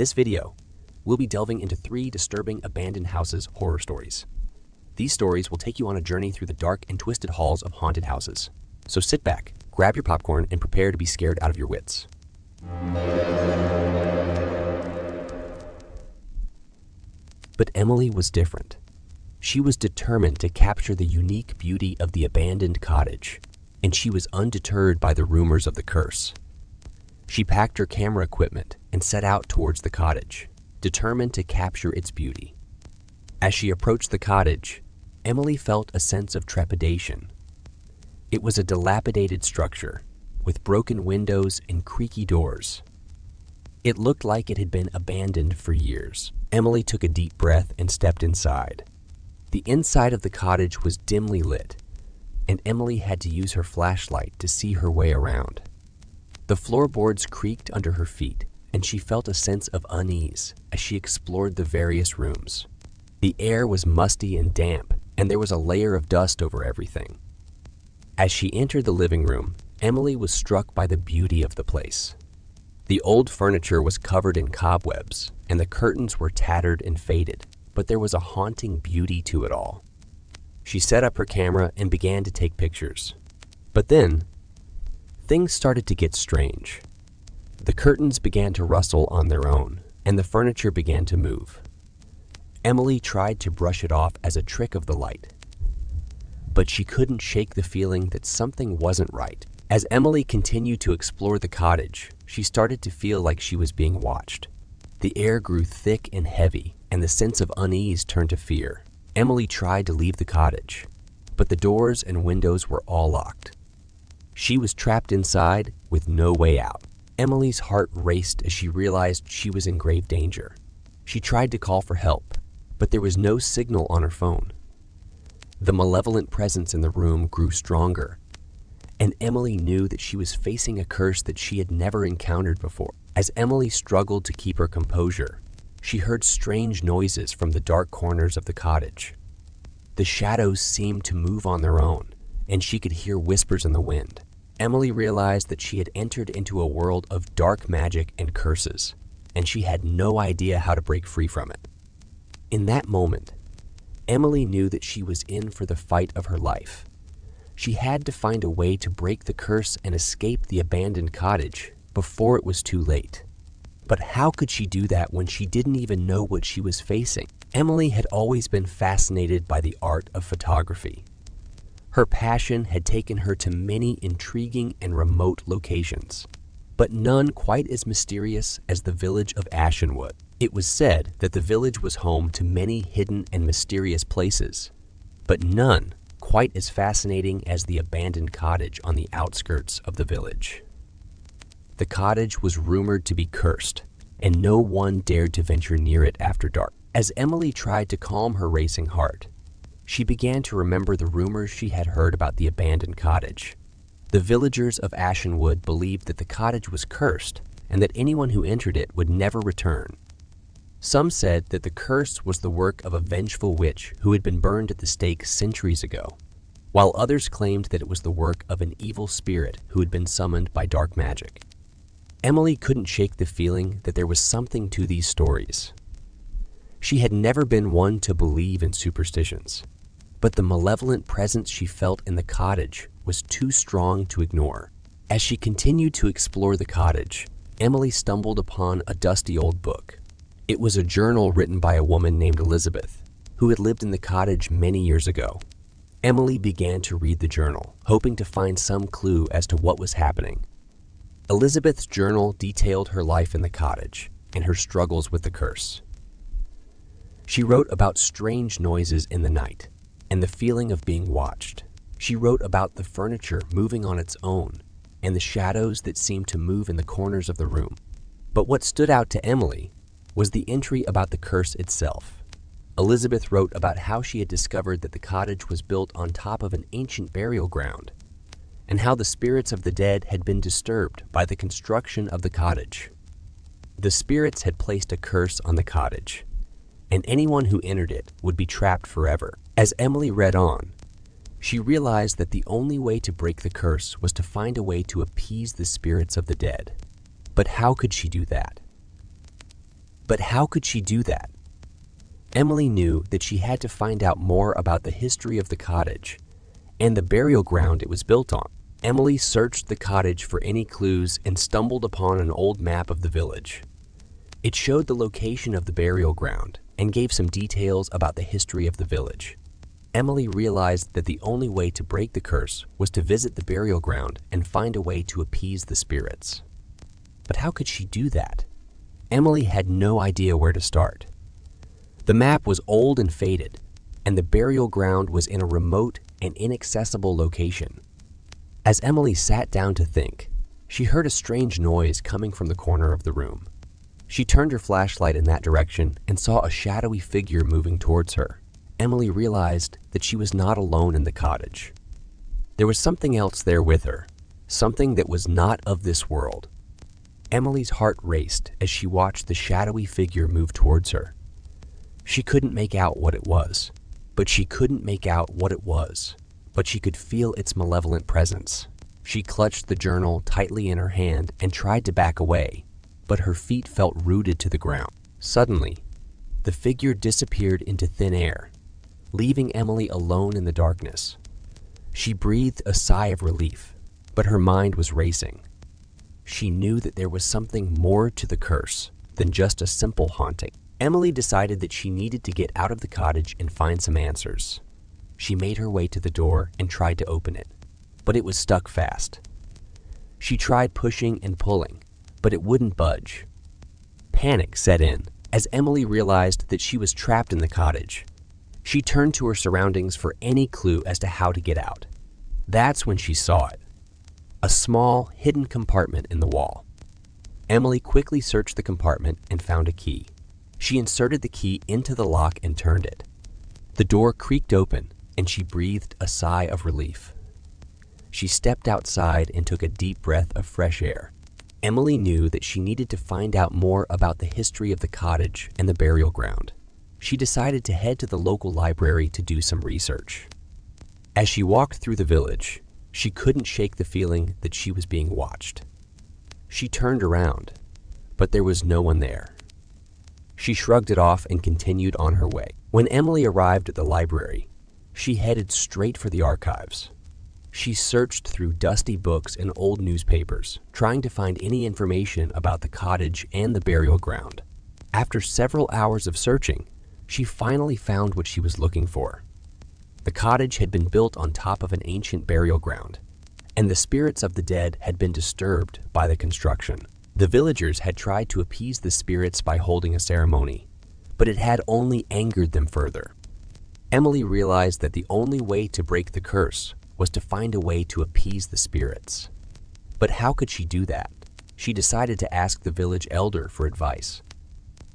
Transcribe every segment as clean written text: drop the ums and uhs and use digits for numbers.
this video, we'll be delving into 3 disturbing abandoned houses horror stories. These stories will take you on a journey through the dark and twisted halls of haunted houses. So sit back, grab your popcorn, and prepare to be scared out of your wits. But Emily was different. She was determined to capture the unique beauty of the abandoned cottage, and she was undeterred by the rumors of the curse. She packed her camera equipment and set out towards the cottage, determined to capture its beauty. As she approached the cottage, Emily felt a sense of trepidation. It was a dilapidated structure with broken windows and creaky doors. It looked like it had been abandoned for years. Emily took a deep breath and stepped inside. The inside of the cottage was dimly lit, and Emily had to use her flashlight to see her way around. The floorboards creaked under her feet, and she felt a sense of unease as she explored the various rooms. The air was musty and damp, and there was a layer of dust over everything. As she entered the living room, Emily was struck by the beauty of the place. The old furniture was covered in cobwebs, and the curtains were tattered and faded, but there was a haunting beauty to it all. She set up her camera and began to take pictures. But then, things started to get strange. The curtains began to rustle on their own, and the furniture began to move. Emily tried to brush it off as a trick of the light, but she couldn't shake the feeling that something wasn't right. As Emily continued to explore the cottage, she started to feel like she was being watched. The air grew thick and heavy, and the sense of unease turned to fear. Emily tried to leave the cottage, but the doors and windows were all locked. She was trapped inside with no way out. Emily's heart raced as she realized she was in grave danger. She tried to call for help, but there was no signal on her phone. The malevolent presence in the room grew stronger, and Emily knew that she was facing a curse that she had never encountered before. As Emily struggled to keep her composure, she heard strange noises from the dark corners of the cottage. The shadows seemed to move on their own, and she could hear whispers in the wind. Emily realized that she had entered into a world of dark magic and curses, and she had no idea how to break free from it. In that moment, Emily knew that she was in for the fight of her life. She had to find a way to break the curse and escape the abandoned cottage before it was too late. But how could she do that when she didn't even know what she was facing? Emily had always been fascinated by the art of photography. Her passion had taken her to many intriguing and remote locations, but none quite as mysterious as the village of Ashenwood. It was said that the village was home to many hidden and mysterious places, but none quite as fascinating as the abandoned cottage on the outskirts of the village. The cottage was rumored to be cursed, and no one dared to venture near it after dark. As Emily tried to calm her racing heart, she began to remember the rumors she had heard about the abandoned cottage. The villagers of Ashenwood believed that the cottage was cursed and that anyone who entered it would never return. Some said that the curse was the work of a vengeful witch who had been burned at the stake centuries ago, while others claimed that it was the work of an evil spirit who had been summoned by dark magic. Emily couldn't shake the feeling that there was something to these stories. She had never been one to believe in superstitions, but the malevolent presence she felt in the cottage was too strong to ignore. As she continued to explore the cottage, Emily stumbled upon a dusty old book. It was a journal written by a woman named Elizabeth, who had lived in the cottage many years ago. Emily began to read the journal, hoping to find some clue as to what was happening. Elizabeth's journal detailed her life in the cottage and her struggles with the curse. She wrote about strange noises in the night and the feeling of being watched. She wrote about the furniture moving on its own and the shadows that seemed to move in the corners of the room. But what stood out to Emily was the entry about the curse itself. Elizabeth wrote about how she had discovered that the cottage was built on top of an ancient burial ground, and how the spirits of the dead had been disturbed by the construction of the cottage. The spirits had placed a curse on the cottage, and anyone who entered it would be trapped forever. As Emily read on, she realized that the only way to break the curse was to find a way to appease the spirits of the dead. But how could she do that? But how could she do that? Emily knew that she had to find out more about the history of the cottage and the burial ground it was built on. Emily searched the cottage for any clues and stumbled upon an old map of the village. It showed the location of the burial ground and gave some details about the history of the village. Emily realized that the only way to break the curse was to visit the burial ground and find a way to appease the spirits. But how could she do that? Emily had no idea where to start. The map was old and faded, and the burial ground was in a remote and inaccessible location. As Emily sat down to think, she heard a strange noise coming from the corner of the room. She turned her flashlight in that direction and saw a shadowy figure moving towards her. Emily realized that she was not alone in the cottage. There was something else there with her, something that was not of this world. Emily's heart raced as she watched the shadowy figure move towards her. She couldn't make out what it was, but she could feel its malevolent presence. She clutched the journal tightly in her hand and tried to back away, but her feet felt rooted to the ground. Suddenly, the figure disappeared into thin air, leaving Emily alone in the darkness. She breathed a sigh of relief, but her mind was racing. She knew that there was something more to the curse than just a simple haunting. Emily decided that she needed to get out of the cottage and find some answers. She made her way to the door and tried to open it, but it was stuck fast. She tried pushing and pulling, but it wouldn't budge. Panic set in as Emily realized that she was trapped in the cottage. She turned to her surroundings for any clue as to how to get out. That's when she saw it. A small, hidden compartment in the wall. Emily quickly searched the compartment and found a key. She inserted the key into the lock and turned it. The door creaked open, and she breathed a sigh of relief. She stepped outside and took a deep breath of fresh air. Emily knew that she needed to find out more about the history of the cottage and the burial ground. She decided to head to the local library to do some research. As she walked through the village, she couldn't shake the feeling that she was being watched. She turned around, but there was no one there. She shrugged it off and continued on her way. When Emily arrived at the library, she headed straight for the archives. She searched through dusty books and old newspapers, trying to find any information about the cottage and the burial ground. After several hours of searching, she finally found what she was looking for. The cottage had been built on top of an ancient burial ground, and the spirits of the dead had been disturbed by the construction. The villagers had tried to appease the spirits by holding a ceremony, but it had only angered them further. Emily realized that the only way to break the curse was to find a way to appease the spirits. But how could she do that? She decided to ask the village elder for advice.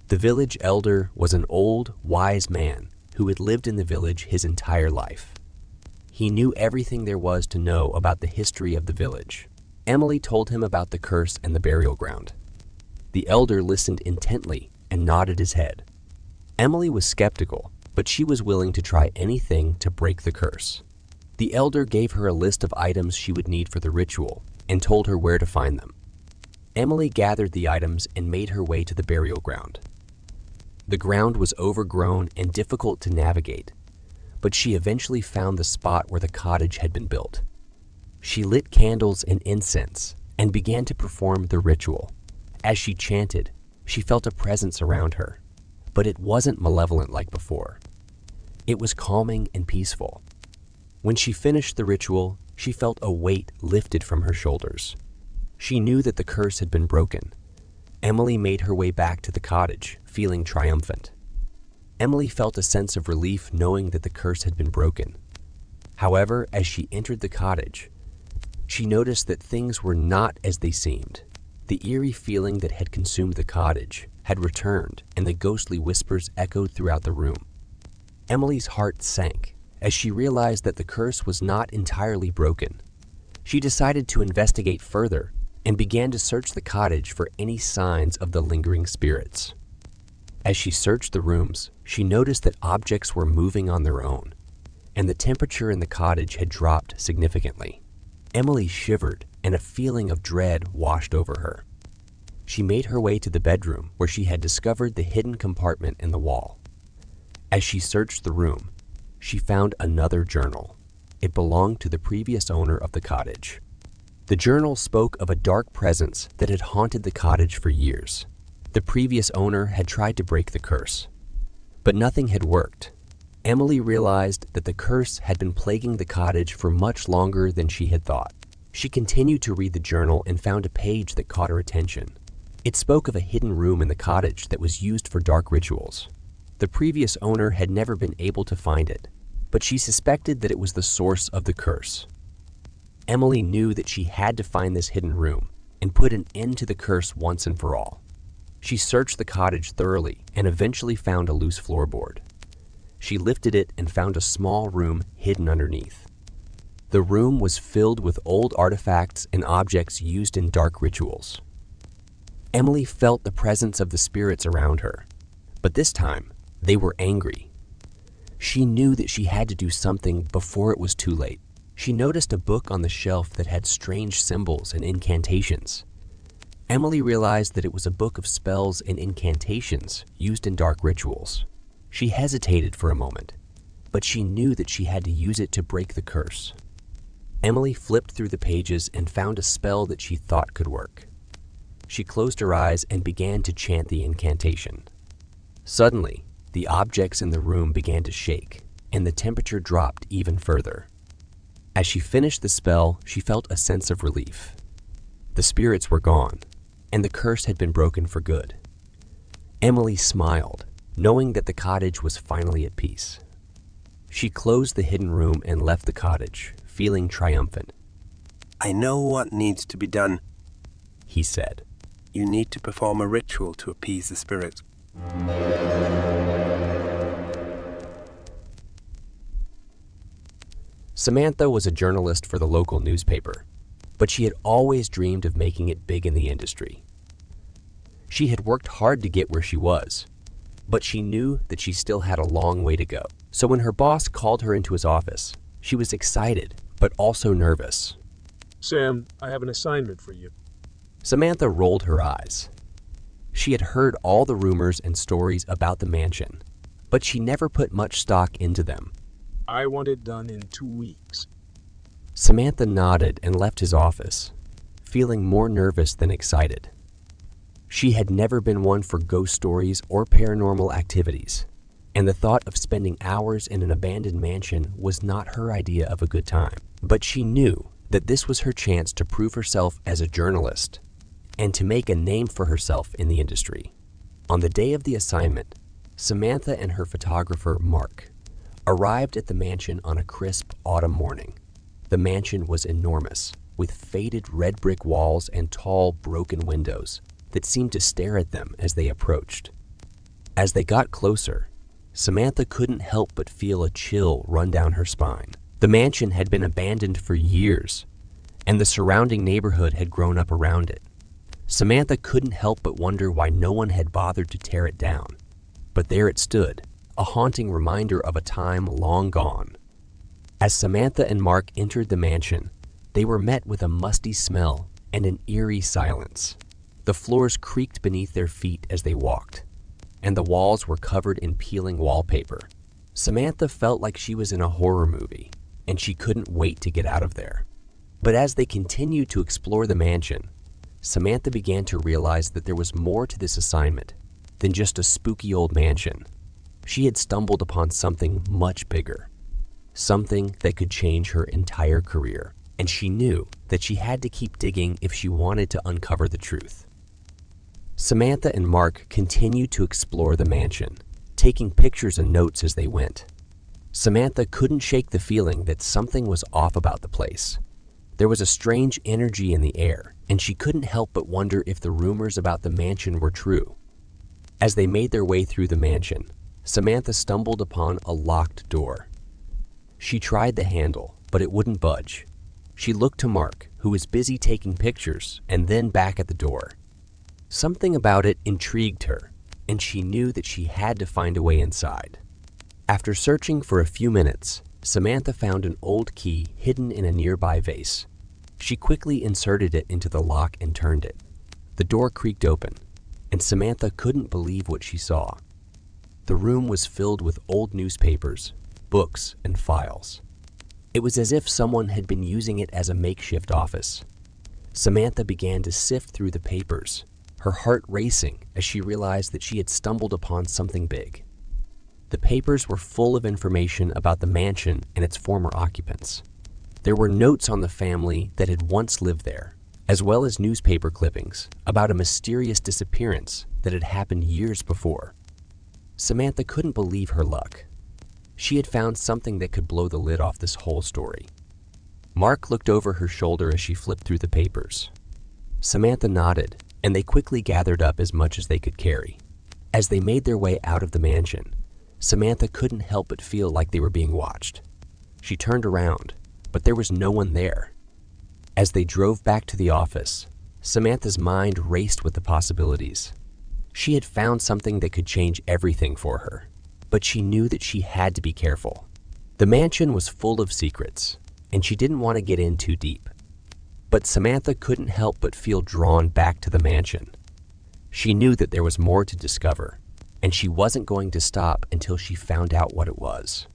The village elder was an old, wise man who had lived in the village his entire life. He knew everything there was to know about the history of the village. Emily told him about the curse and the burial ground. The elder listened intently and nodded his head. Emily was skeptical, but she was willing to try anything to break the curse. The elder gave her a list of items she would need for the ritual and told her where to find them. Emily gathered the items and made her way to the burial ground. The ground was overgrown and difficult to navigate, but she eventually found the spot where the cottage had been built. She lit candles and incense and began to perform the ritual. As she chanted, she felt a presence around her, but it wasn't malevolent like before. It was calming and peaceful. When she finished the ritual, she felt a weight lifted from her shoulders. She knew that the curse had been broken. Emily made her way back to the cottage, feeling triumphant. Emily felt a sense of relief knowing that the curse had been broken. However, as she entered the cottage, she noticed that things were not as they seemed. The eerie feeling that had consumed the cottage had returned, and the ghostly whispers echoed throughout the room. Emily's heart sank as she realized that the curse was not entirely broken. She decided to investigate further and began to search the cottage for any signs of the lingering spirits. As she searched the rooms, she noticed that objects were moving on their own, and the temperature in the cottage had dropped significantly. Emily shivered, and a feeling of dread washed over her. She made her way to the bedroom where she had discovered the hidden compartment in the wall. As she searched the room, she found another journal. It belonged to the previous owner of the cottage. The journal spoke of a dark presence that had haunted the cottage for years. The previous owner had tried to break the curse, but nothing had worked. Emily realized that the curse had been plaguing the cottage for much longer than she had thought. She continued to read the journal and found a page that caught her attention. It spoke of a hidden room in the cottage that was used for dark rituals. The previous owner had never been able to find it, but she suspected that it was the source of the curse. Emily knew that she had to find this hidden room and put an end to the curse once and for all. She searched the cottage thoroughly and eventually found a loose floorboard. She lifted it and found a small room hidden underneath. The room was filled with old artifacts and objects used in dark rituals. Emily felt the presence of the spirits around her, but this time they were angry. She knew that she had to do something before it was too late. She noticed a book on the shelf that had strange symbols and incantations. Emily realized that it was a book of spells and incantations used in dark rituals. She hesitated for a moment, but she knew that she had to use it to break the curse. Emily flipped through the pages and found a spell that she thought could work. She closed her eyes and began to chant the incantation. Suddenly, the objects in the room began to shake, and the temperature dropped even further. As she finished the spell, she felt a sense of relief. The spirits were gone, and the curse had been broken for good. Emily smiled, knowing that the cottage was finally at peace. She closed the hidden room and left the cottage, feeling triumphant. "I know what needs to be done," he said. "You need to perform a ritual to appease the spirits." Samantha was a journalist for the local newspaper, but she had always dreamed of making it big in the industry. She had worked hard to get where she was, but she knew that she still had a long way to go. So when her boss called her into his office, she was excited, but also nervous. "Sam, I have an assignment for you." Samantha rolled her eyes. She had heard all the rumors and stories about the mansion, but she never put much stock into them. "I want it done in 2 weeks. Samantha nodded and left his office, feeling more nervous than excited. She had never been one for ghost stories or paranormal activities, and the thought of spending hours in an abandoned mansion was not her idea of a good time. But she knew that this was her chance to prove herself as a journalist and to make a name for herself in the industry. On the day of the assignment, Samantha and her photographer, Mark, arrived at the mansion on a crisp autumn morning. The mansion was enormous, with faded red brick walls and tall, broken windows that seemed to stare at them as they approached. As they got closer, Samantha couldn't help but feel a chill run down her spine. The mansion had been abandoned for years, and the surrounding neighborhood had grown up around it. Samantha couldn't help but wonder why no one had bothered to tear it down. But there it stood, a haunting reminder of a time long gone. As Samantha and Mark entered the mansion, they were met with a musty smell and an eerie silence. The floors creaked beneath their feet as they walked, and the walls were covered in peeling wallpaper. Samantha felt like she was in a horror movie, and she couldn't wait to get out of there. But as they continued to explore the mansion, Samantha began to realize that there was more to this assignment than just a spooky old mansion. She had stumbled upon something much bigger, something that could change her entire career, and she knew that she had to keep digging if she wanted to uncover the truth. Samantha and Mark continued to explore the mansion, taking pictures and notes as they went. Samantha couldn't shake the feeling that something was off about the place. There was a strange energy in the air, and she couldn't help but wonder if the rumors about the mansion were true. As they made their way through the mansion, Samantha stumbled upon a locked door. She tried the handle, but it wouldn't budge. She looked to Mark, who was busy taking pictures, and then back at the door. Something about it intrigued her, and she knew that she had to find a way inside. After searching for a few minutes, Samantha found an old key hidden in a nearby vase. She quickly inserted it into the lock and turned it. The door creaked open, and Samantha couldn't believe what she saw. The room was filled with old newspapers, books, and files. It was as if someone had been using it as a makeshift office. Samantha began to sift through the papers, her heart racing as she realized that she had stumbled upon something big. The papers were full of information about the mansion and its former occupants. There were notes on the family that had once lived there, as well as newspaper clippings about a mysterious disappearance that had happened years before. Samantha couldn't believe her luck. She had found something that could blow the lid off this whole story. Mark looked over her shoulder as she flipped through the papers. Samantha nodded, and they quickly gathered up as much as they could carry. As they made their way out of the mansion, Samantha couldn't help but feel like they were being watched. She turned around, but there was no one there. As they drove back to the office, Samantha's mind raced with the possibilities. She had found something that could change everything for her, but she knew that she had to be careful. The mansion was full of secrets, and she didn't want to get in too deep. But Samantha couldn't help but feel drawn back to the mansion. She knew that there was more to discover, and she wasn't going to stop until she found out what it was.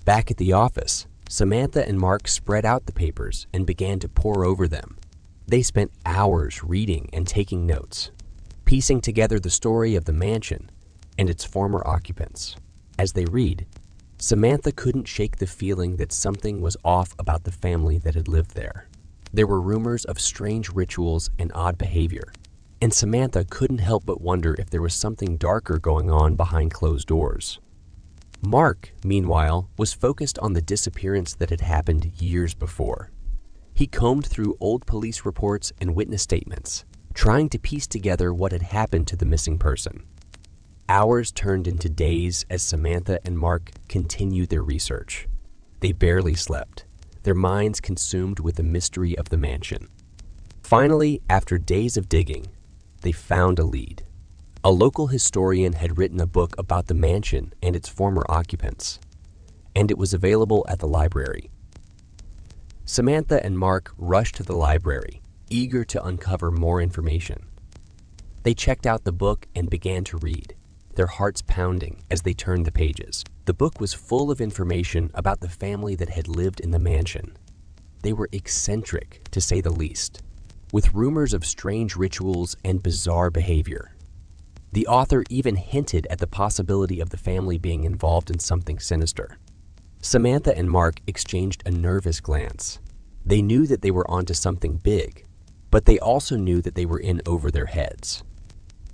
Back at the office, Samantha and Mark spread out the papers and began to pore over them. They spent hours reading and taking notes, piecing together the story of the mansion and its former occupants. As they read, Samantha couldn't shake the feeling that something was off about the family that had lived there. There were rumors of strange rituals and odd behavior, and Samantha couldn't help but wonder if there was something darker going on behind closed doors. Mark, meanwhile, was focused on the disappearance that had happened years before. He combed through old police reports and witness statements, trying to piece together what had happened to the missing person. Hours turned into days as Samantha and Mark continued their research. They barely slept, their minds consumed with the mystery of the mansion. Finally, after days of digging, they found a lead. A local historian had written a book about the mansion and its former occupants, and it was available at the library. Samantha and Mark rushed to the library, eager to uncover more information. They checked out the book and began to read, their hearts pounding as they turned the pages. The book was full of information about the family that had lived in the mansion. They were eccentric, to say the least, with rumors of strange rituals and bizarre behavior. The author even hinted at the possibility of the family being involved in something sinister. Samantha and Mark exchanged a nervous glance. They knew that they were onto something big, but they also knew that they were in over their heads.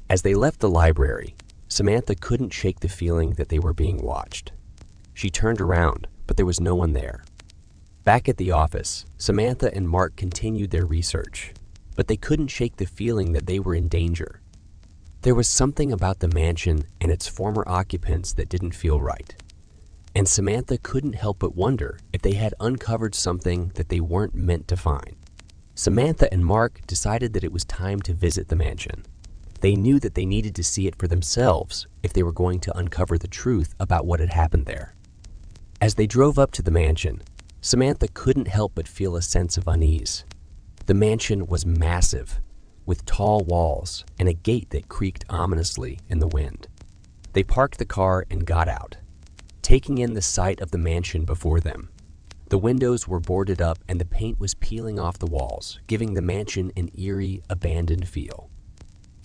As they left the library, Samantha couldn't shake the feeling that they were being watched. She turned around, but there was no one there. Back at the office, Samantha and Mark continued their research, but they couldn't shake the feeling that they were in danger. There was something about the mansion and its former occupants that didn't feel right, and Samantha couldn't help but wonder if they had uncovered something that they weren't meant to find. Samantha and Mark decided that it was time to visit the mansion. They knew that they needed to see it for themselves if they were going to uncover the truth about what had happened there. As they drove up to the mansion, Samantha couldn't help but feel a sense of unease. The mansion was massive, with tall walls and a gate that creaked ominously in the wind. They parked the car and got out, taking in the sight of the mansion before them. The windows were boarded up and the paint was peeling off the walls, giving the mansion an eerie, abandoned feel.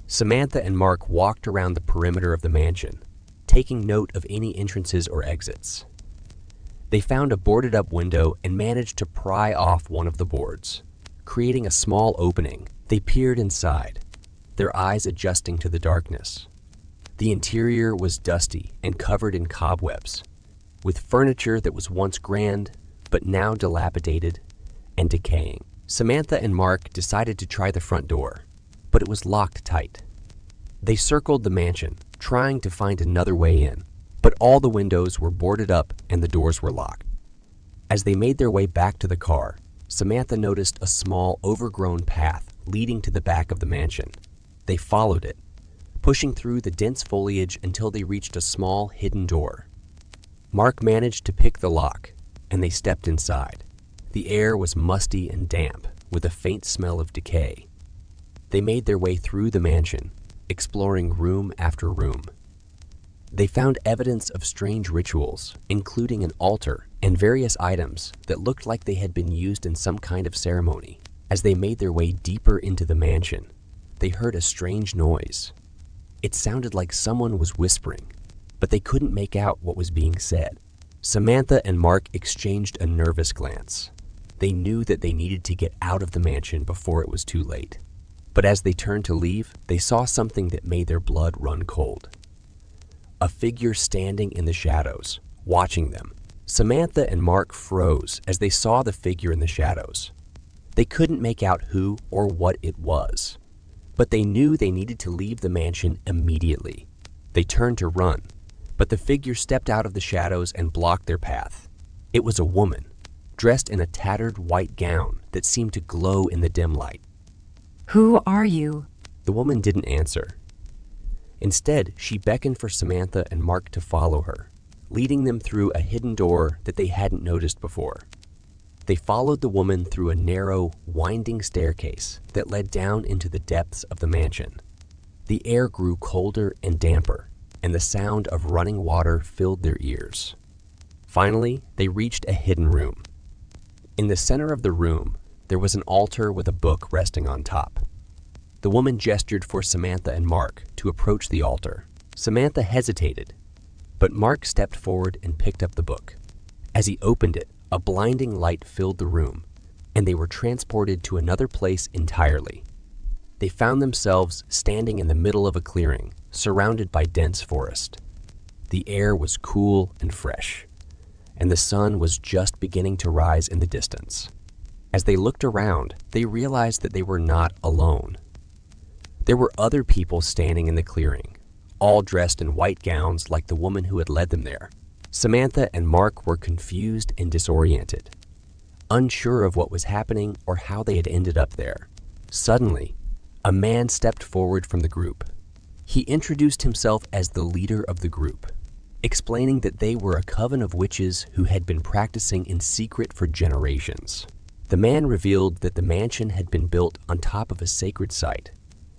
Samantha and Mark walked around the perimeter of the mansion, taking note of any entrances or exits. They found a boarded-up window and managed to pry off one of the boards, creating a small opening. They peered inside, their eyes adjusting to the darkness. The interior was dusty and covered in cobwebs, with furniture that was once grand but now dilapidated and decaying. Samantha and Mark decided to try the front door, but it was locked tight. They circled the mansion, trying to find another way in, but all the windows were boarded up and the doors were locked. As they made their way back to the car, Samantha noticed a small, overgrown path leading to the back of the mansion. They followed it, pushing through the dense foliage until they reached a small, hidden door. Mark managed to pick the lock, and they stepped inside. The air was musty and damp, with a faint smell of decay. They made their way through the mansion, exploring room after room. They found evidence of strange rituals, including an altar and various items that looked like they had been used in some kind of ceremony. As they made their way deeper into the mansion, they heard a strange noise. It sounded like someone was whispering, but they couldn't make out what was being said. Samantha and Mark exchanged a nervous glance. They knew that they needed to get out of the mansion before it was too late. But as they turned to leave, they saw something that made their blood run cold. A figure standing in the shadows, watching them. Samantha and Mark froze as they saw the figure in the shadows. They couldn't make out who or what it was, but they knew they needed to leave the mansion immediately. They turned to run, but the figure stepped out of the shadows and blocked their path. It was a woman, dressed in a tattered white gown that seemed to glow in the dim light. Who are you? The woman didn't answer. Instead, she beckoned for Samantha and Mark to follow her, leading them through a hidden door that they hadn't noticed before. They followed the woman through a narrow, winding staircase that led down into the depths of the mansion. The air grew colder and damper, and the sound of running water filled their ears. Finally, they reached a hidden room. In the center of the room, there was an altar with a book resting on top. The woman gestured for Samantha and Mark to approach the altar. Samantha hesitated, but Mark stepped forward and picked up the book. As he opened it, a blinding light filled the room, and they were transported to another place entirely. They found themselves standing in the middle of a clearing, surrounded by dense forest. The air was cool and fresh, and the sun was just beginning to rise in the distance. As they looked around, they realized that they were not alone. There were other people standing in the clearing, all dressed in white gowns like the woman who had led them there. Samantha and Mark were confused and disoriented, unsure of what was happening or how they had ended up there. Suddenly, a man stepped forward from the group. He introduced himself as the leader of the group, explaining that they were a coven of witches who had been practicing in secret for generations. The man revealed that the mansion had been built on top of a sacred site,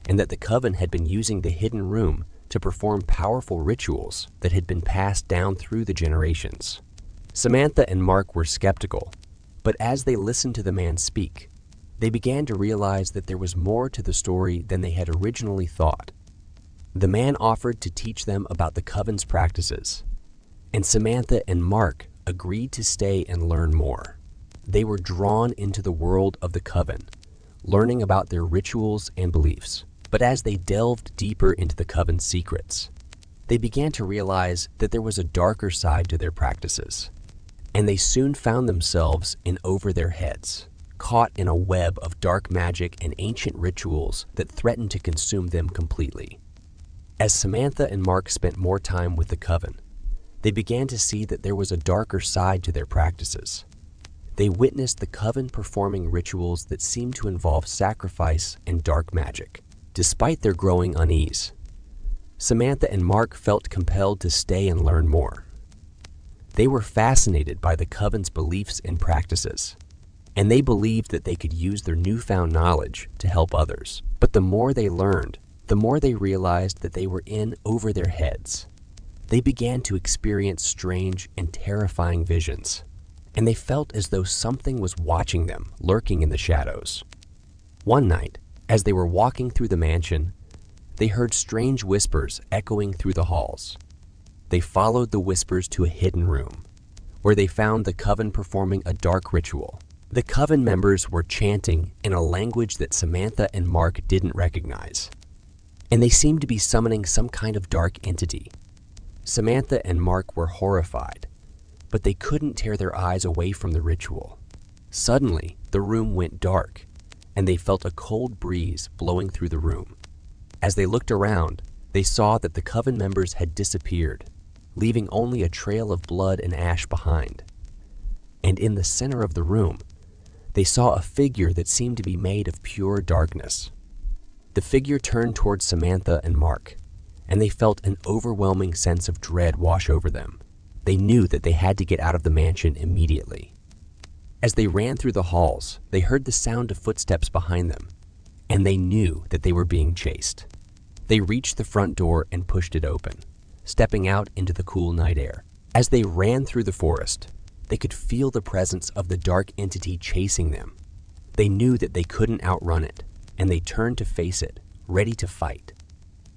and that the coven had been using the hidden room to perform powerful rituals that had been passed down through the generations. Samantha and Mark were skeptical, but as they listened to the man speak, they began to realize that there was more to the story than they had originally thought. The man offered to teach them about the coven's practices, and Samantha and Mark agreed to stay and learn more. They were drawn into the world of the coven, learning about their rituals and beliefs. But as they delved deeper into the coven's secrets, they began to realize that there was a darker side to their practices, and they soon found themselves in over their heads, caught in a web of dark magic and ancient rituals that threatened to consume them completely. As Samantha and Mark spent more time with the coven, they began to see that there was a darker side to their practices. They witnessed the coven performing rituals that seemed to involve sacrifice and dark magic. Despite their growing unease, Samantha and Mark felt compelled to stay and learn more. They were fascinated by the coven's beliefs and practices, and they believed that they could use their newfound knowledge to help others. But the more they learned, the more they realized that they were in over their heads. They began to experience strange and terrifying visions, and they felt as though something was watching them, lurking in the shadows. One night, as they were walking through the mansion, they heard strange whispers echoing through the halls. They followed the whispers to a hidden room, where they found the coven performing a dark ritual. The coven members were chanting in a language that Samantha and Mark didn't recognize, and they seemed to be summoning some kind of dark entity. Samantha and Mark were horrified, but they couldn't tear their eyes away from the ritual. Suddenly, the room went dark, and they felt a cold breeze blowing through the room. As they looked around, they saw that the coven members had disappeared, leaving only a trail of blood and ash behind. And in the center of the room, they saw a figure that seemed to be made of pure darkness. The figure turned towards Samantha and Mark, and they felt an overwhelming sense of dread wash over them. They knew that they had to get out of the mansion immediately. As they ran through the halls, they heard the sound of footsteps behind them, and they knew that they were being chased. They reached the front door and pushed it open, stepping out into the cool night air. As they ran through the forest, they could feel the presence of the dark entity chasing them. They knew that they couldn't outrun it, and they turned to face it, ready to fight.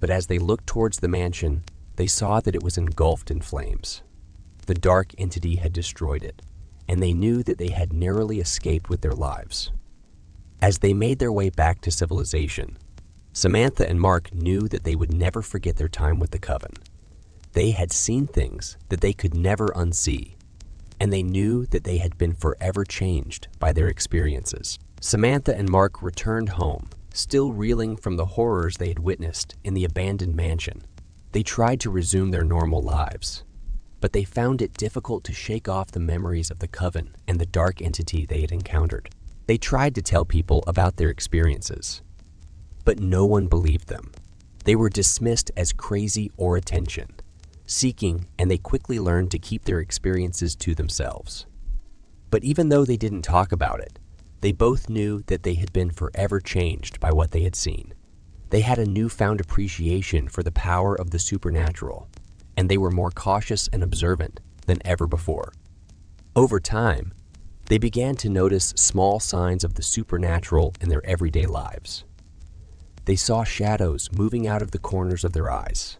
But as they looked towards the mansion, they saw that it was engulfed in flames. The dark entity had destroyed it, and they knew that they had narrowly escaped with their lives. As they made their way back to civilization, Samantha and Mark knew that they would never forget their time with the Coven. They had seen things that they could never unsee, and they knew that they had been forever changed by their experiences. Samantha and Mark returned home, still reeling from the horrors they had witnessed in the abandoned mansion. They tried to resume their normal lives, but they found it difficult to shake off the memories of the Coven and the dark entity they had encountered. They tried to tell people about their experiences, but no one believed them. They were dismissed as crazy or attention-seeking, and they quickly learned to keep their experiences to themselves. But even though they didn't talk about it, they both knew that they had been forever changed by what they had seen. They had a newfound appreciation for the power of the supernatural, and they were more cautious and observant than ever before. Over time, they began to notice small signs of the supernatural in their everyday lives. They saw shadows moving out of the corners of their eyes,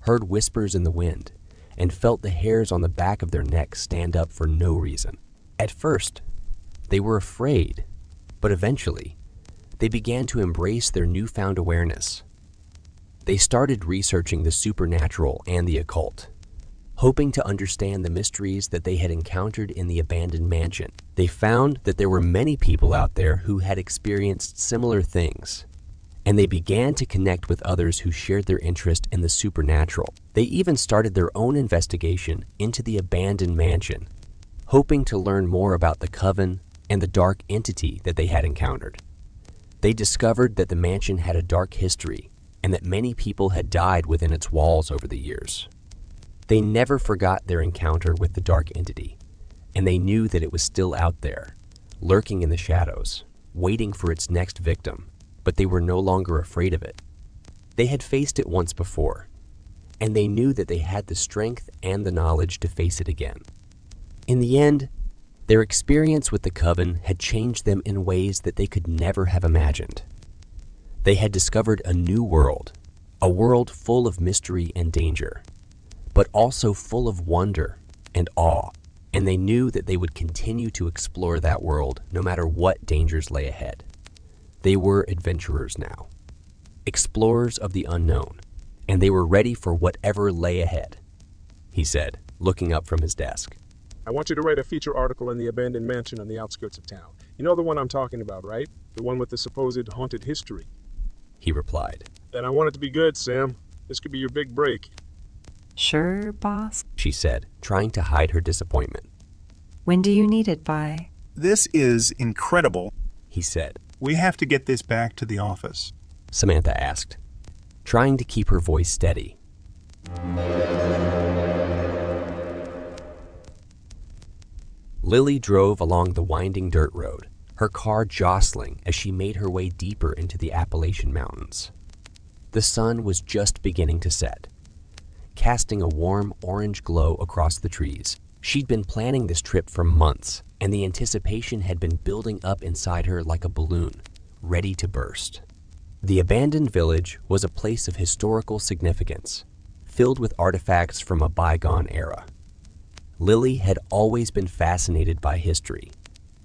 heard whispers in the wind, and felt the hairs on the back of their necks stand up for no reason. At first, they were afraid, but eventually, they began to embrace their newfound awareness. They started researching the supernatural and the occult, hoping to understand the mysteries that they had encountered in the abandoned mansion. They found that there were many people out there who had experienced similar things, and they began to connect with others who shared their interest in the supernatural. They even started their own investigation into the abandoned mansion, hoping to learn more about the Coven and the dark entity that they had encountered. They discovered that the mansion had a dark history and that many people had died within its walls over the years. They never forgot their encounter with the dark entity, and they knew that it was still out there, lurking in the shadows, waiting for its next victim, but they were no longer afraid of it. They had faced it once before, and they knew that they had the strength and the knowledge to face it again. In the end, their experience with the Coven had changed them in ways that they could never have imagined. They had discovered a new world, a world full of mystery and danger, but also full of wonder and awe, and they knew that they would continue to explore that world no matter what dangers lay ahead. They were adventurers now, explorers of the unknown, and they were ready for whatever lay ahead, he said, looking up from his desk. I want you to write a feature article in the abandoned mansion on the outskirts of town. You know the one I'm talking about, right? The one with the supposed haunted history. He replied. And I want it to be good, Sam. This could be your big break. Sure, boss. She said, trying to hide her disappointment. When do you need it by? This is incredible. He said. We have to get this back to the office. Samantha asked, trying to keep her voice steady. Lily drove along the winding dirt road, her car jostling as she made her way deeper into the Appalachian Mountains. The sun was just beginning to set, casting a warm orange glow across the trees. She'd been planning this trip for months, and the anticipation had been building up inside her like a balloon, ready to burst. The abandoned village was a place of historical significance, filled with artifacts from a bygone era. Lily had always been fascinated by history,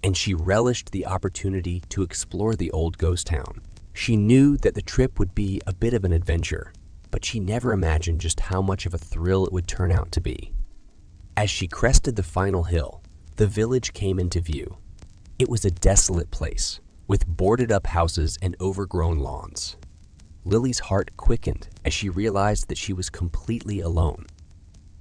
and she relished the opportunity to explore the old ghost town. She knew that the trip would be a bit of an adventure, but she never imagined just how much of a thrill it would turn out to be. As she crested the final hill, the village came into view. It was a desolate place, with boarded-up houses and overgrown lawns. Lily's heart quickened as she realized that she was completely alone.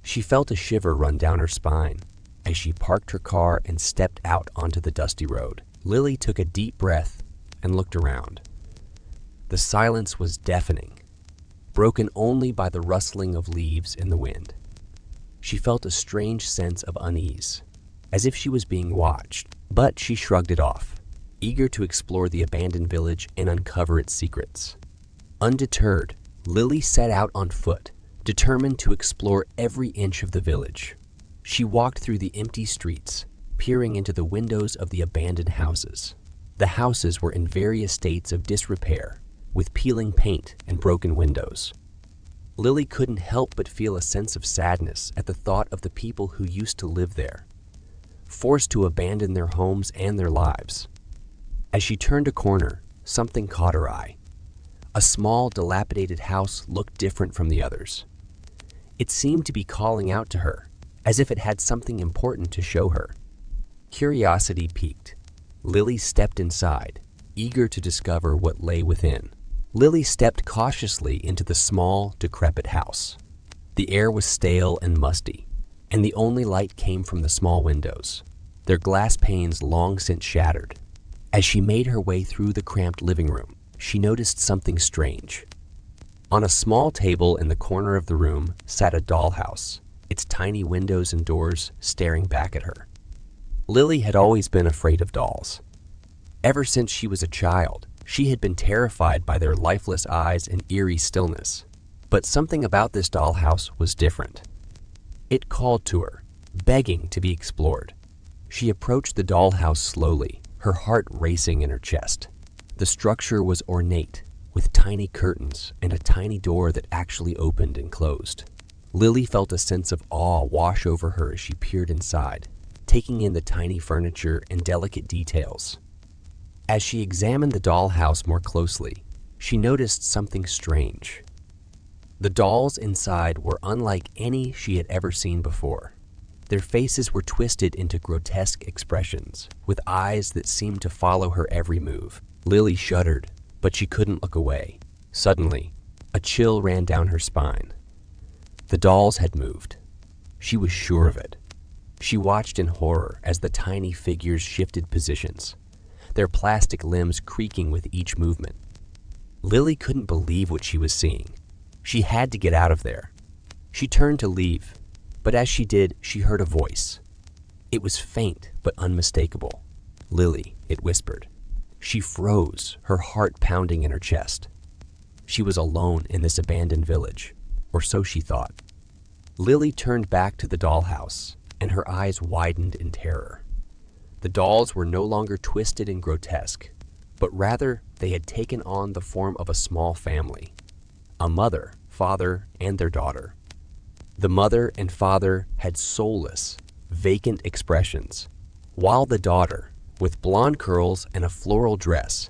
She felt a shiver run down her spine as she parked her car and stepped out onto the dusty road. Lily took a deep breath and looked around. The silence was deafening, broken only by the rustling of leaves in the wind. She felt a strange sense of unease, as if she was being watched, but she shrugged it off. eager to explore the abandoned village and uncover its secrets. Undeterred, Lily set out on foot, determined to explore every inch of the village. She walked through the empty streets, peering into the windows of the abandoned houses. The houses were in various states of disrepair, with peeling paint and broken windows. Lily couldn't help but feel a sense of sadness at the thought of the people who used to live there, forced to abandon their homes and their lives. As she turned a corner, something caught her eye. A small, dilapidated house looked different from the others. It seemed to be calling out to her, as if it had something important to show her. Curiosity piqued. Lily stepped inside, eager to discover what lay within. Lily stepped cautiously into the small, decrepit house. The air was stale and musty, and the only light came from the small windows, their glass panes long since shattered. As she made her way through the cramped living room, she noticed something strange. On a small table in the corner of the room sat a dollhouse, its tiny windows and doors staring back at her. Lily had always been afraid of dolls. Ever since she was a child, she had been terrified by their lifeless eyes and eerie stillness. But something about this dollhouse was different. It called to her, begging to be explored. She approached the dollhouse slowly, her heart racing in her chest. The structure was ornate, with tiny curtains and a tiny door that actually opened and closed. Lily felt a sense of awe wash over her as she peered inside, taking in the tiny furniture and delicate details. As she examined the dollhouse more closely, she noticed something strange. The dolls inside were unlike any she had ever seen before. Their faces were twisted into grotesque expressions, with eyes that seemed to follow her every move. Lily shuddered, but she couldn't look away. Suddenly, a chill ran down her spine. The dolls had moved. She was sure of it. She watched in horror as the tiny figures shifted positions, their plastic limbs creaking with each movement. Lily couldn't believe what she was seeing. She had to get out of there. She turned to leave, but as she did, she heard a voice. It was faint but unmistakable. "Lily," it whispered. She froze, her heart pounding in her chest. She was alone in this abandoned village, or so she thought. Lily turned back to the dollhouse, and her eyes widened in terror. The dolls were no longer twisted and grotesque, but rather they had taken on the form of a small family. A mother, father, and their daughter. The mother and father had soulless, vacant expressions, while the daughter, with blonde curls and a floral dress,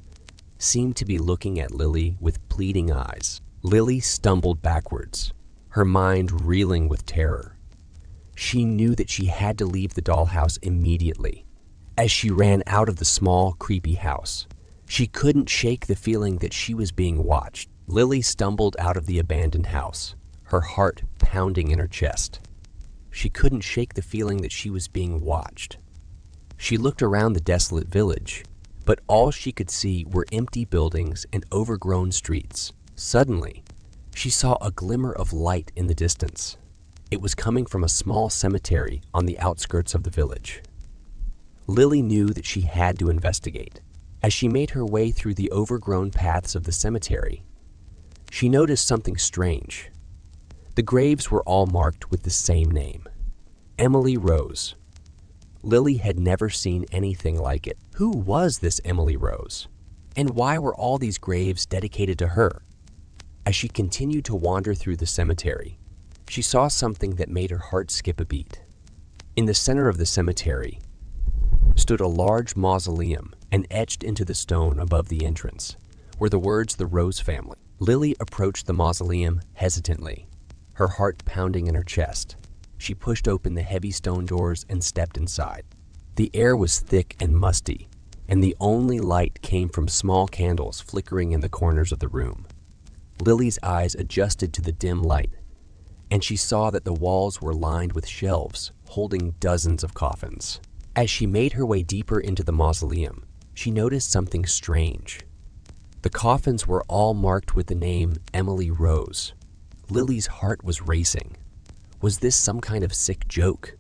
seemed to be looking at Lily with pleading eyes. Lily stumbled backwards, her mind reeling with terror. She knew that she had to leave the dollhouse immediately. As she ran out of the small, creepy house, she couldn't shake the feeling that she was being watched. Lily stumbled out of the abandoned house, her heart pounding in her chest. She couldn't shake the feeling that she was being watched. She looked around the desolate village, but all she could see were empty buildings and overgrown streets. Suddenly, she saw a glimmer of light in the distance. It was coming from a small cemetery on the outskirts of the village. Lily knew that she had to investigate. As she made her way through the overgrown paths of the cemetery, she noticed something strange. The graves were all marked with the same name, Emily Rose. Lily had never seen anything like it. Who was this Emily Rose? And why were all these graves dedicated to her? As she continued to wander through the cemetery, she saw something that made her heart skip a beat. In the center of the cemetery stood a large mausoleum, and etched into the stone above the entrance were the words "The Rose Family." Lily approached the mausoleum hesitantly, her heart pounding in her chest. She pushed open the heavy stone doors and stepped inside. The air was thick and musty, and the only light came from small candles flickering in the corners of the room. Lily's eyes adjusted to the dim light, and she saw that the walls were lined with shelves holding dozens of coffins. As she made her way deeper into the mausoleum, she noticed something strange. The coffins were all marked with the name Emily Rose. Lily's heart was racing. Was this some kind of sick joke?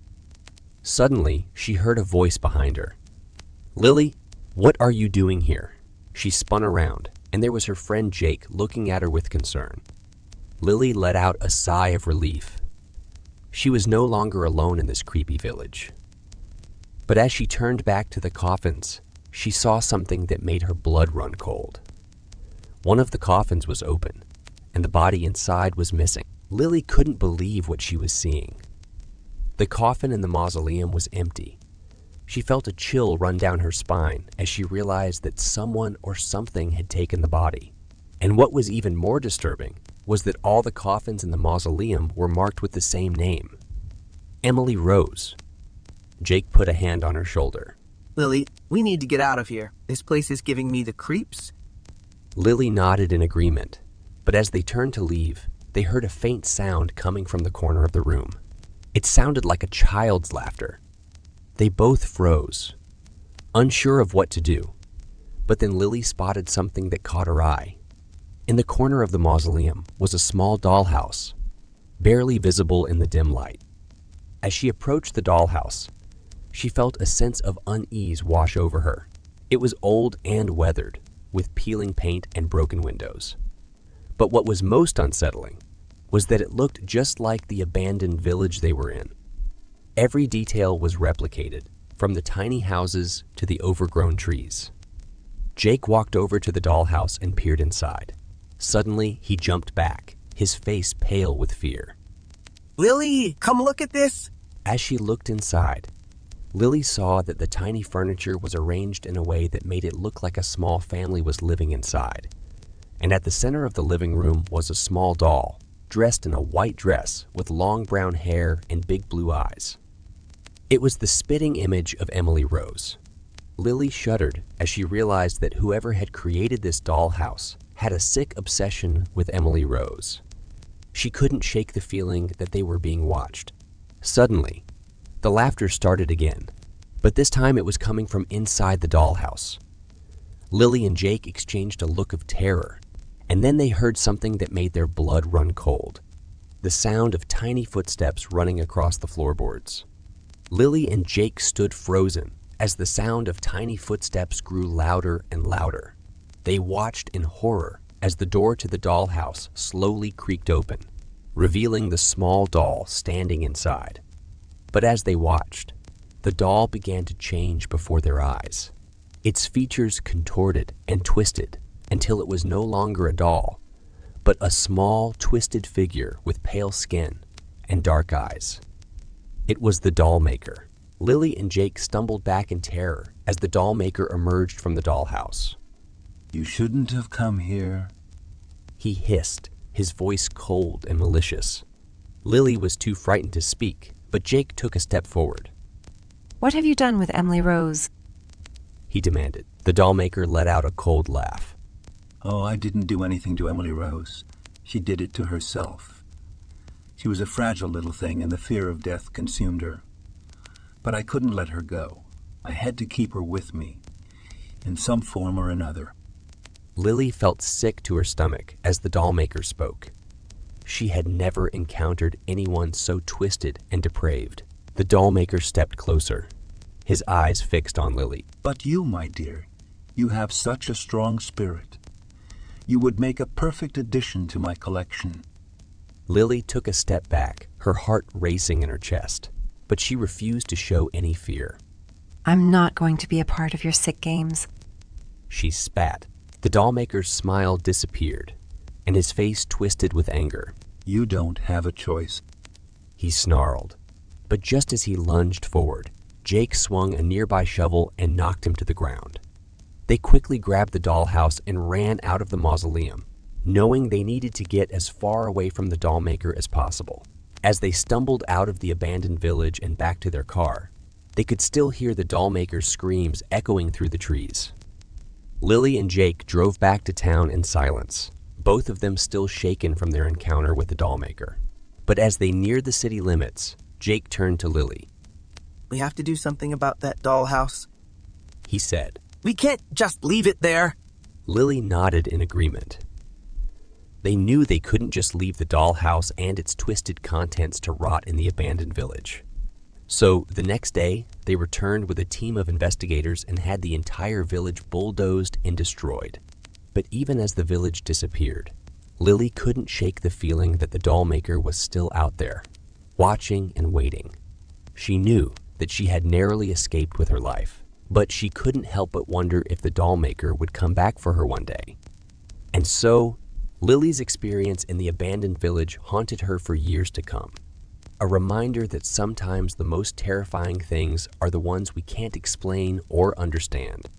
Suddenly, she heard a voice behind her. "Lily, "What are you doing here?" She spun around, and there was her friend Jake looking at her with concern. Lily let out a sigh of relief. She was no longer alone in this creepy village. But as she turned back to the coffins, she saw something that made her blood run cold. One of the coffins was open, and the body inside was missing. Lily couldn't believe what she was seeing. The coffin in the mausoleum was empty. She felt a chill run down her spine as she realized that someone or something had taken the body. And what was even more disturbing was that all the coffins in the mausoleum were marked with the same name, Emily Rose. Jake put a hand on her shoulder. Lily, we need to get out of here. This place is giving me the creeps. Lily nodded in agreement, but as they turned to leave, they heard a faint sound coming from the corner of the room. It sounded like a child's laughter. They both froze, unsure of what to do, but then Lily spotted something that caught her eye. In the corner of the mausoleum was a small dollhouse, barely visible in the dim light. As she approached the dollhouse, she felt a sense of unease wash over her. It was old and weathered, with peeling paint and broken windows. But what was most unsettling was that it looked just like the abandoned village they were in. Every detail was replicated, from the tiny houses to the overgrown trees. Jake walked over to the dollhouse and peered inside. Suddenly, he jumped back, his face pale with fear. Lily, come look at this. As she looked inside, Lily saw that the tiny furniture was arranged in a way that made it look like a small family was living inside. And at the center of the living room was a small doll, dressed in a white dress with long brown hair and big blue eyes. It was the spitting image of Emily Rose. Lily shuddered as she realized that whoever had created this dollhouse had a sick obsession with Emily Rose. She couldn't shake the feeling that they were being watched. Suddenly, the laughter started again, but this time it was coming from inside the dollhouse. Lily and Jake exchanged a look of terror, and then they heard something that made their blood run cold. The sound of tiny footsteps running across the floorboards. Lily and Jake stood frozen as the sound of tiny footsteps grew louder and louder. They watched in horror as the door to the dollhouse slowly creaked open, revealing the small doll standing inside. But as they watched, the doll began to change before their eyes. Its features contorted and twisted until it was no longer a doll, but a small, twisted figure with pale skin and dark eyes. It was the doll maker. Lily and Jake stumbled back in terror as the doll maker emerged from the dollhouse. "You shouldn't have come here," he hissed, his voice cold and malicious. Lily was too frightened to speak, but Jake took a step forward. What have you done with Emily Rose? He demanded. The doll maker let out a cold laugh. "Oh, I didn't do anything to Emily Rose. She did it to herself. She was a fragile little thing, and the fear of death consumed her. But I couldn't let her go. I had to keep her with me, in some form or another." Lily felt sick to her stomach as the doll maker spoke. She had never encountered anyone so twisted and depraved. The doll maker stepped closer, his eyes fixed on Lily. "But you, my dear, you have such a strong spirit. You would make a perfect addition to my collection." Lily took a step back, her heart racing in her chest, but she refused to show any fear. I'm not going to be a part of your sick games. She spat. The dollmaker's smile disappeared, and his face twisted with anger. "You don't have a choice," he snarled. But just as he lunged forward, Jake swung a nearby shovel and knocked him to the ground. They quickly grabbed the dollhouse and ran out of the mausoleum, knowing they needed to get as far away from the dollmaker as possible. As they stumbled out of the abandoned village and back to their car, they could still hear the dollmaker's screams echoing through the trees. Lily and Jake drove back to town in silence, both of them still shaken from their encounter with the dollmaker. But as they neared the city limits, Jake turned to Lily. "We have to do something about that dollhouse," he said. "We can't just leave it there." Lily nodded in agreement. They knew they couldn't just leave the dollhouse and its twisted contents to rot in the abandoned village. So the next day, they returned with a team of investigators and had the entire village bulldozed and destroyed. But even as the village disappeared, Lily couldn't shake the feeling that the doll maker was still out there, watching and waiting. She knew that she had narrowly escaped with her life, but she couldn't help but wonder if the doll maker would come back for her one day. And so, Lily's experience in the abandoned village haunted her for years to come. A reminder that sometimes the most terrifying things are the ones we can't explain or understand.